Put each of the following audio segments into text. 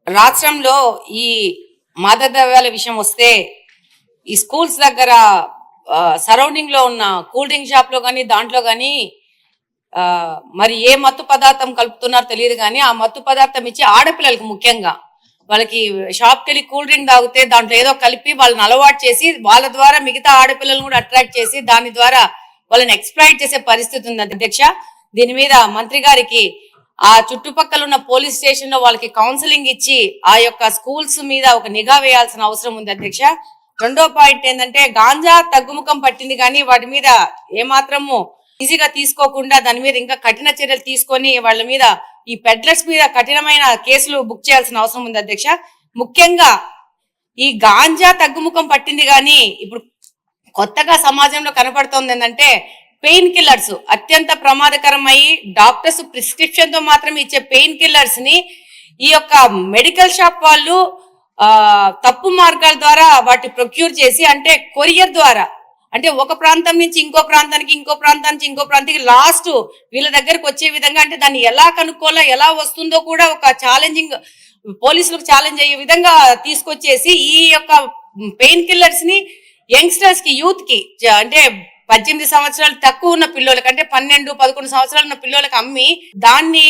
రాష్ట్రంలో ఈ మాదక ద్రవ్యాల విషయం వస్తే ఈ స్కూల్స్ దగ్గర సరౌండింగ్ లో ఉన్న కూల్ డ్రింక్ షాప్ లో కానీ దాంట్లో కానీ మరి ఏ మత్తు పదార్థం కలుపుతున్నారో తెలియదు కానీ ఆ మత్తు పదార్థం ఇచ్చి ఆడపిల్లలకి ముఖ్యంగా వాళ్ళకి షాప్కి వెళ్ళి కూల్ డ్రింక్ తాగితే దాంట్లో ఏదో కలిపి వాళ్ళని అలవాటు చేసి వాళ్ళ ద్వారా మిగతా ఆడపిల్లలను కూడా అట్రాక్ట్ చేసి దాని ద్వారా వాళ్ళని ఎక్స్‌ప్లాయిట్ చేసే పరిస్థితి ఉంది అధ్యక్ష. దీని మీద మంత్రి గారికి ఆ చుట్టుపక్కల ఉన్న పోలీస్ స్టేషన్ లో వాళ్ళకి కౌన్సిలింగ్ ఇచ్చి ఆ యొక్క స్కూల్స్ మీద ఒక నిఘా వేయాల్సిన అవసరం ఉంది అధ్యక్ష. రెండో పాయింట్ ఏంటంటే గాంజా తగ్గుముఖం పట్టింది కానీ వాటి మీద ఏమాత్రము ఈజీగా తీసుకోకుండా దాని మీద ఇంకా కఠిన చర్యలు తీసుకొని వాళ్ళ మీద ఈ పెడ్లర్స్ మీద కఠినమైన కేసులు బుక్ చేయాల్సిన అవసరం ఉంది అధ్యక్ష. ముఖ్యంగా ఈ గాంజా తగ్గుముఖం పట్టింది కానీ ఇప్పుడు కొత్తగా సమాజంలో కనపడుతోంది ఏంటంటే పెయిన్ కిల్లర్స్ అత్యంత ప్రమాదకరమై డాక్టర్స్ ప్రిస్క్రిప్షన్ తో మాత్రమే ఇచ్చే పెయిన్ కిల్లర్స్ ని ఈ యొక్క మెడికల్ షాప్ వాళ్ళు తప్పు మార్గాల ద్వారా వాటి ప్రొక్యూర్ చేసి అంటే కొరియర్ ద్వారా అంటే ఒక ప్రాంతం నుంచి ఇంకో ప్రాంతానికి ఇంకో ప్రాంతానికి ఇంకో ప్రాంతానికి లాస్ట్ వీళ్ళ దగ్గరకు వచ్చే విధంగా అంటే దాన్ని ఎలా కనుక్కోవాలో ఎలా వస్తుందో కూడా ఒక ఛాలెంజింగ్ పోలీసులకు ఛాలెంజ్ అయ్యే విధంగా తీసుకొచ్చేసి ఈ యొక్క పెయిన్ కిల్లర్స్ ని యంగ్స్టర్స్ కి యూత్ కి అంటే 18 సంవత్సరాలు తక్కువ ఉన్న పిల్లలకి అంటే 12-11 సంవత్సరాలు ఉన్న పిల్లలకి అమ్మి దాన్ని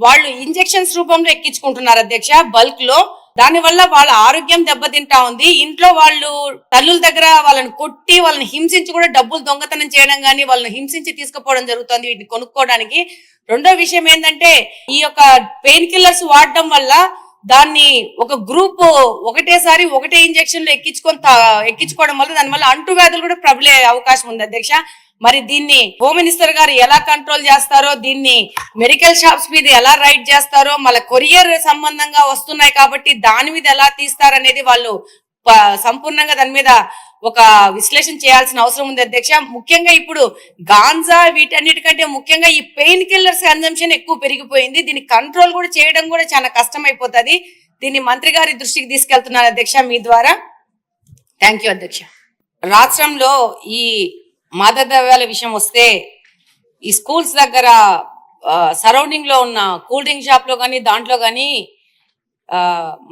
వాళ్ళు ఇంజెక్షన్స్ రూపంలో ఎక్కించుకుంటున్నారు అధ్యక్ష బల్క్ లో. దాని వల్ల వాళ్ళ ఆరోగ్యం దెబ్బతింటా ఉంది. ఇంట్లో వాళ్ళు తల్లుల దగ్గర వాళ్ళని కొట్టి వాళ్ళని హింసించి కూడా డబ్బులు దొంగతనం చేయడం కానీ వాళ్ళని హింసించి తీసుకుపోవడం జరుగుతుంది వీటిని కొనుక్కోవడానికి. రెండో విషయం ఏంటంటే ఈ యొక్క పెయిన్ కిల్లర్స్ వాడడం వల్ల దాన్ని ఒక గ్రూప్ ఒకటేసారి ఒకటే ఇంజెక్షన్ లో ఎక్కించుకోవడం వల్ల దాని వల్ల అంటువ్యాధులు కూడా ప్రబలే అవకాశం ఉంది అధ్యక్ష. మరి దీన్ని హోమ్ మినిస్టర్ గారు ఎలా కంట్రోల్ చేస్తారో దీన్ని మెడికల్ షాప్స్ మీద ఎలా రైడ్ చేస్తారో మళ్ళీ కొరియర్ సంబంధంగా వస్తున్నాయి కాబట్టి దాని మీద ఎలా తీస్తారనేది వాళ్ళు సంపూర్ణంగా దాని మీద ఒక విశ్లేషణ చేయాల్సిన అవసరం ఉంది అధ్యక్ష. ముఖ్యంగా ఇప్పుడు గాంజా వీటన్నిటికంటే ముఖ్యంగా ఈ పెయిన్ కిల్లర్స్ కన్జంప్షన్ ఎక్కువ పెరిగిపోయింది. దీన్ని కంట్రోల్ కూడా చేయడం కూడా చాలా కష్టం అయిపోతుంది. దీన్ని మంత్రి గారి దృష్టికి తీసుకెళ్తున్నారు అధ్యక్ష మీ ద్వారా. థ్యాంక్ యూ అధ్యక్ష. రాష్ట్రంలో ఈ మాదక ద్రవ్యాల విషయం వస్తే ఈ స్కూల్స్ దగ్గర సరౌండింగ్ లో ఉన్న కూల్ డ్రింక్ షాప్ లో కానీ దాంట్లో కానీ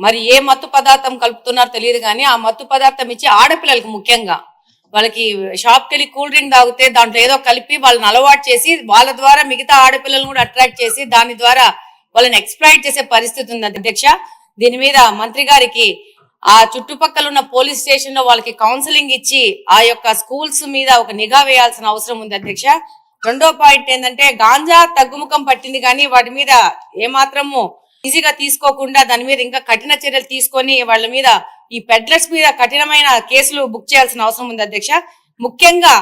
మరి ఏ మత్తు పదార్థం కలుపుతున్నారో తెలియదు కానీ ఆ మత్తు పదార్థం ఇచ్చి ఆడపిల్లలకి ముఖ్యంగా వాళ్ళకి షాప్కి వెళ్ళి కూల్ డ్రింక్ తాగితే దాంట్లో ఏదో కలిపి వాళ్ళని అలవాటు చేసి వాళ్ళ ద్వారా మిగతా ఆడపిల్లలను కూడా అట్రాక్ట్ చేసి దాని ద్వారా వాళ్ళని ఎక్స్‌ప్లాయిట్ చేసే పరిస్థితి ఉంది అధ్యక్ష. దీని మీద మంత్రి గారికి ఆ చుట్టుపక్కల ఉన్న పోలీస్ స్టేషన్ లో వాళ్ళకి కౌన్సిలింగ్ ఇచ్చి ఆ యొక్క స్కూల్స్ మీద ఒక నిఘా వేయాల్సిన అవసరం ఉంది అధ్యక్ష. రెండో పాయింట్ ఏంటంటే గాంజా తగ్గుముఖం పట్టింది కానీ వాటి మీద ఏమాత్రము ఈజీగా తీసుకోకుండా దాని మీద ఇంకా కఠిన చర్యలు తీసుకొని వాళ్ళ మీద ఈ పెడ్లర్స్ మీద కఠినమైన కేసులు బుక్ చేయాల్సిన అవసరం ఉంది అధ్యక్ష. ముఖ్యంగా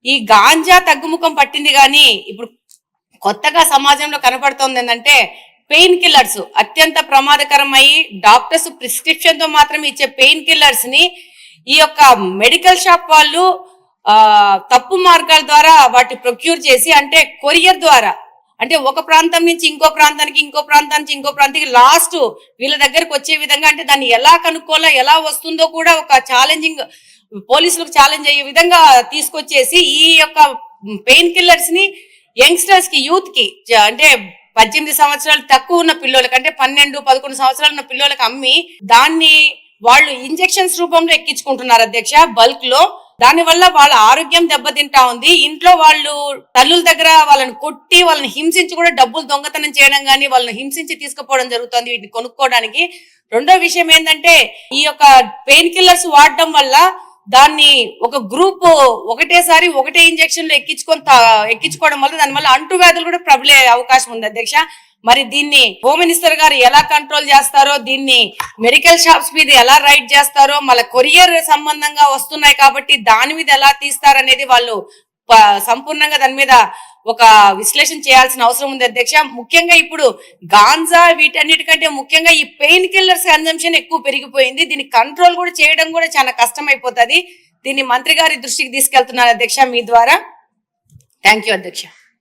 ఈ గాంజా తగ్గుముఖం పట్టింది కానీ ఇప్పుడు కొత్తగా సమాజంలో కనపడుతోంది ఏంటంటే పెయిన్ కిల్లర్స్ అత్యంత ప్రమాదకరమై డాక్టర్స్ ప్రిస్క్రిప్షన్ తో మాత్రమే ఇచ్చే పెయిన్ కిల్లర్స్ ని ఈ యొక్క మెడికల్ షాప్ వాళ్ళు తప్పు మార్గాల ద్వారా వాటి ప్రొక్యూర్ చేసి అంటే కొరియర్ ద్వారా అంటే ఒక ప్రాంతం నుంచి ఇంకో ప్రాంతానికి ఇంకో ప్రాంతానికి ఇంకో ప్రాంతానికి లాస్ట్ వీళ్ళ దగ్గరకు వచ్చే విధంగా అంటే దాన్ని ఎలా కనుక్కోవాలో ఎలా వస్తుందో కూడా ఒక ఛాలెంజింగ్ పోలీసులకు ఛాలెంజ్ అయ్యే విధంగా తీసుకొచ్చేసి ఈ యొక్క పెయిన్ కిల్లర్స్ ని యంగ్స్టర్స్ కి యూత్ కి అంటే 18 సంవత్సరాలు తక్కువ ఉన్న పిల్లలకి అంటే 12-11 సంవత్సరాలు ఉన్న పిల్లలకి అమ్మి దాన్ని వాళ్ళు ఇంజెక్షన్స్ రూపంలో ఎక్కించుకుంటున్నారు అధ్యక్ష బల్క్ లో. దాని వల్ల వాళ్ళ ఆరోగ్యం దెబ్బతింటా ఉంది. ఇంట్లో వాళ్ళు తల్లుల దగ్గర వాళ్ళని కొట్టి వాళ్ళని హింసించి కూడా డబ్బులు దొంగతనం చేయడం కానీ వాళ్ళని హింసించి తీసుకుపోవడం జరుగుతుంది వీటిని కొనుక్కోవడానికి. రెండో విషయం ఏంటంటే ఈ యొక్క పెయిన్ కిల్లర్స్ వాడడం వల్ల దాన్ని ఒక గ్రూప్ ఒకటేసారి ఒకటే ఇంజెక్షన్ లో ఎక్కించుకోవడం వల్ల దాని వల్ల అంటువ్యాధులు కూడా ప్రబలే అవకాశం ఉంది అధ్యక్ష. మరి దీన్ని హోమ్ మినిస్టర్ గారు ఎలా కంట్రోల్ చేస్తారో దీన్ని మెడికల్ షాప్స్ మీద ఎలా రైడ్ చేస్తారో మళ్ళీ కొరియర్ సంబంధంగా వస్తున్నాయి కాబట్టి దాని మీద ఎలా తీస్తారనేది వాళ్ళు సంపూర్ణంగా దాని మీద ఒక విశ్లేషణ చేయాల్సిన అవసరం ఉంది అధ్యక్ష. ముఖ్యంగా ఇప్పుడు గాంజా వీటన్నిటికంటే ముఖ్యంగా ఈ పెయిన్ కిల్లర్స్ కన్జంప్షన్ ఎక్కువ పెరిగిపోయింది. దీన్ని కంట్రోల్ కూడా చేయడం కూడా చాలా కష్టం అయిపోతుంది. దీన్ని మంత్రి గారి దృష్టికి తీసుకెళ్తున్నారు అధ్యక్ష మీ ద్వారా. థ్యాంక్ యూ అధ్యక్ష.